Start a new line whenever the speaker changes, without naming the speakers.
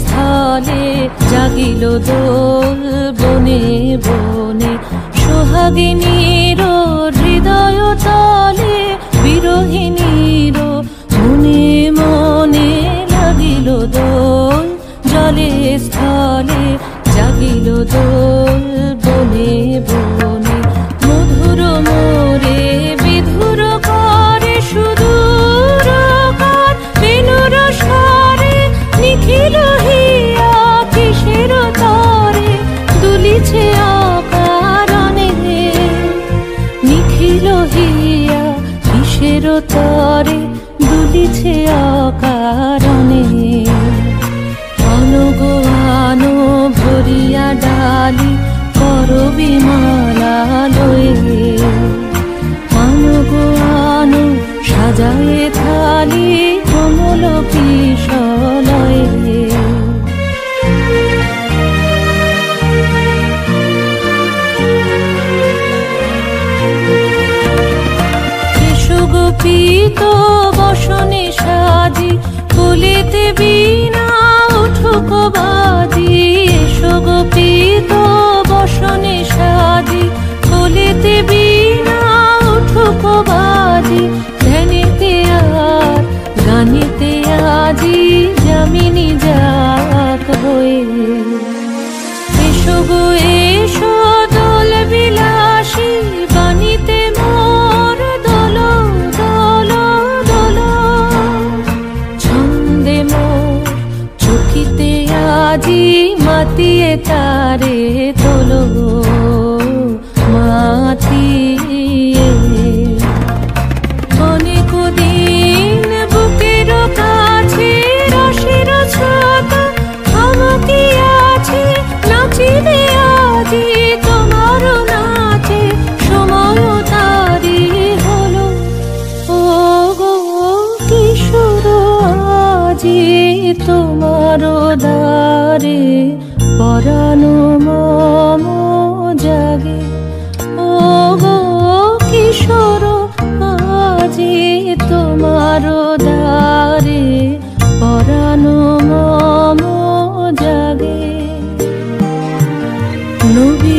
স্থলে জাগিল দোল বনে বনে, সোহাগিনীর হৃদয় তলে বিরহিণীর মনে মনে লাগিল দোল। জলে স্থলে জাগিল দোল বনে বনে, মধুর মোরে বিধুর করে সুদূর কার বেণুর স্বরে, নিখিল হিয়া কিসের তরে দুলিছে অকারণে, নিখিল হিয়া কিসের তরে দুলিছে অকারণে। অনুগো আনো ভরিয়া ডালি করবি মালা লয়ে, অনুগো আনো সাজায়ে থালি কমল কিশলয়ে। গোপীত বসনে সাজি কুলিতে বীণা উঠুক বাজি, এসো গোপীত বসনে সাজি কুলিতে বীণা উঠুক বাজি। ধ্যানেতে আর গানেতে আজি যামিনী যাক হয়ে, এসো গো এসো দোল বিলাসী বাণীতে মোর দোল দোল দোল। ছন্দে মোর চকিতে আজি মাতিয়ে তারে তোলো মাতিয়ে। অনেক দিন বুকের কাছে রসের ছোট আমাকে আছে, নাচিবে আজি তোমার নাচে সময় তারি হলো। ও গো কিশোর আজি তোমার দ্বারে পরানো মম জাগে, ও গো কিশোর আজি তোমার দ্বারে পরানো মম জাগে। নবী